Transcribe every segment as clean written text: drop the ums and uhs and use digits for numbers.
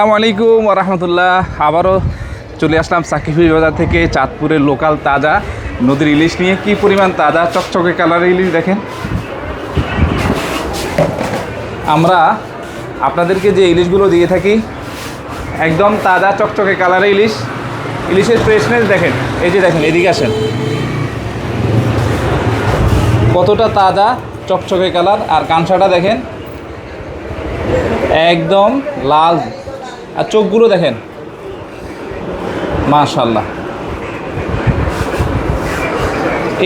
আসসালামু আলাইকুম ওয়া রাহমাতুল্লাহ। আবারও চলে আসলাম সাকিব ফিশ বাজার থেকে চাঁদপুরের লোকাল তাজা নদীর ইলিশ নিয়ে। কি পরিমাণ তাজা চকচকে কালারের ইলিশ দেখেন। আমরা আপনাদেরকে যে ইলিশগুলো দিয়ে থাকি একদম তাজা চকচকে কালারের ইলিশ। ইলিশের ফ্রেশনেস দেখেন, এই যে দেখেন, এদিকে আসেন, কতটা তাজা চকচকে কালার। আর কাঁচাটা দেখেন একদম লাল, আর চোখগুলো দেখেন মাশাআল্লাহ।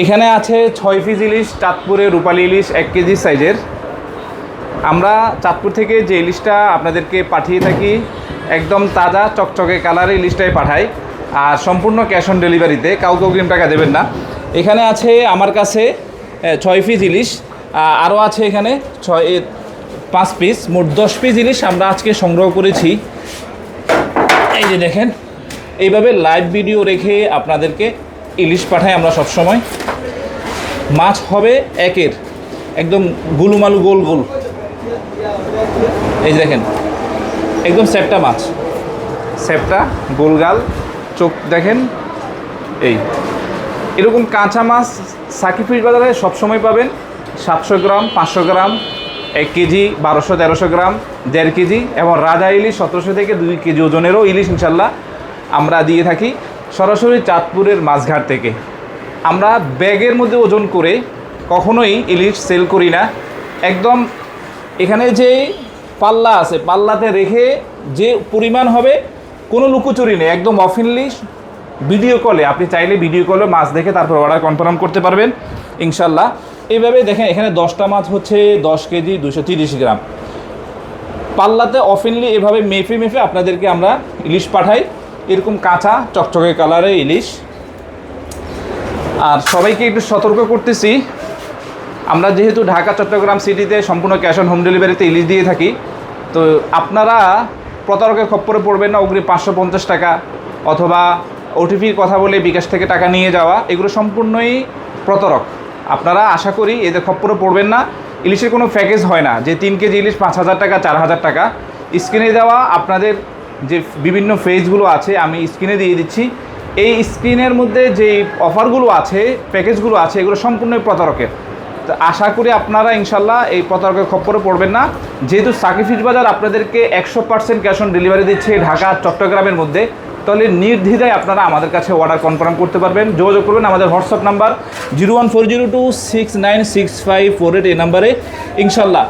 এখানে আছে 6 পিস ইলিশ, চাঁদপুরের রূপালী ইলিশ 1 কেজি সাইজের। আমরা চাঁদপুর থেকে যে ইলিশটা আপনাদেরকে পাঠিয়ে থাকি একদম তাজা চকচকে কালারের ইলিশটাই পাঠাই, আর সম্পূর্ণ ক্যাশ অন ডেলিভারিতে, কাউকে অগ্রিম টাকা দেবেন না। এখানে আছে আমার কাছে 6 পিস ইলিশ, আরও আছে এখানে 5 পিস, মোট 10 পিস ইলিশ আমরা আজকে সংগ্রহ করেছি। এই যে দেখেন, এইভাবে লাইভ ভিডিও রেখে আপনাদেরকে ইলিশ পাঠাই আমরা সবসময়। মাছ হবে একের, একদম গুলুমালু গোল গোল। এই যে দেখেন, একদম সেপটা মাছ, সেপটা গোলগাল, চোখ দেখেন। এই এরকম কাঁচা মাছ সাকিব ফিশ বাজারে সবসময় পাবেন। 700 গ্রাম, 500 গ্রাম, 1 কেজি, 1200-1300 গ্রাম, 1.5 কেজি, এবং রাজা ইলিশ 1700 থেকে 2 কেজি ওজনেরও ইলিশ ইনশাল্লাহ আমরা দিয়ে থাকি সরাসরি চাঁদপুরের মাছঘাট থেকে। আমরা ব্যাগের মধ্যে ওজন করে কখনোই ইলিশ সেল করি না। একদম এখানে যে পাল্লা আছে, পাল্লাতে রেখে যে পরিমাণ হবে, কোনো লুকোচুরি নেই, একদম অফিনলি ভিডিও কলে, আপনি চাইলে ভিডিও কলে মাছ দেখে তারপর অর্ডার কনফার্ম করতে পারবেন ইনশাল্লাহ। এইভাবে দেখেন, এখানে 10টা মাছ হচ্ছে 10 কেজি 230 গ্রাম। পাল্লাতে অফিনলি এভাবে মেপে মেপে আপনাদেরকে আমরা ইলিশ পাঠাই, এরকম কাঁচা চকচকে কালারের ইলিশ। আর সবাইকে একটু সতর্ক করতেছি, আমরা যেহেতু ঢাকা চট্টগ্রাম সিটিতে সম্পূর্ণ ক্যাশ অন হোম ডেলিভারিতে ইলিশ দিয়ে থাকি, তো আপনারা প্রতারকের খপ্পরে পড়বেন না। অগ্রিম 550 টাকা অথবা ওটিপির কথা বলে বিকাশ থেকে টাকা নিয়ে যাওয়া, এগুলো সম্পূর্ণই প্রতারক। আপনারা আশা করি এদের খপ্পরে পড়বেন না। ইলিশের কোনো প্যাকেজ হয় না যে 3 কেজি ইলিশ 5000 টাকা, 4000 টাকা। স্ক্রিনে দেওয়া আপনাদের যে বিভিন্ন ফেজগুলো আছে আমি স্ক্রিনে দিয়ে দিচ্ছি। এই স্ক্রিনের মধ্যে যে অফারগুলো আছে, প্যাকেজগুলো আছে, এগুলো সম্পূর্ণই প্রতারকের। তো আশা করি আপনারা ইনশাল্লাহ এই প্রতারকের খপ্পরে পড়বেন না। যেহেতু সাকিব ফিশ বাজার আপনাদেরকে 100% ক্যাশ অন ডেলিভারি দিচ্ছে ঢাকা চট্টগ্রামের মধ্যে, তাহলে নির্দ্বিধায় আপনারা আমাদের কাছে অর্ডার কনফার্ম করতে পারবেন। যোগাযোগ করবেন আমাদের হোয়াটসঅ্যাপ নাম্বার 01402696548 এই নাম্বারে। ইনশাল্লাহ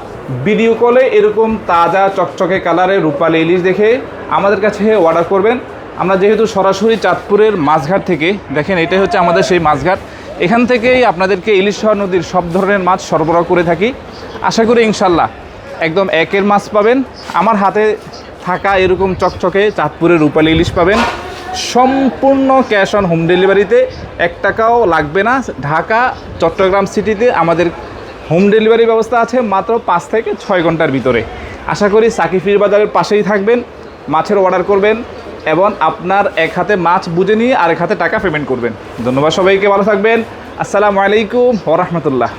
ভিডিও কলে এরকম তাজা চকচকে কালারের রূপালী ইলিশ দেখে আমাদের কাছে অর্ডার করবেন। আমরা যেহেতু সরাসরি চাঁদপুরের মাছঘাট থেকে, দেখেন এটাই হচ্ছে আমাদের সেই মাছঘাট, এখান থেকেই আপনাদেরকে ইলিশা নদীর সব ধরনের মাছ সরবরাহ করে থাকি। আশা করি ইনশাল্লাহ একদম একের মাছ পাবেন। আমার হাতে থাকা এরকম চকচকে চাঁদপুরের রূপালী ইলিশ পাবেন সম্পূর্ণ ক্যাশ অন হোম ডেলিভারিতে, 1 টাকাও লাগবে না। ঢাকা চট্টগ্রাম সিটিতে আমাদের হোম ডেলিভারি ব্যবস্থা আছে মাত্র 5 থেকে 6 ঘন্টার ভিতরে। আশা করি সাকিব ফিশ বাজারের পাশেই থাকবেন, মাছের অর্ডার করবেন এবং আপনার এক হাতে মাছ বুঝে নিয়ে আরেক হাতে টাকা পেমেন্ট করবেন। ধন্যবাদ সবাইকে, ভালো থাকবেন। আসসালামু আলাইকুম ওয়া রাহমাতুল্লাহ।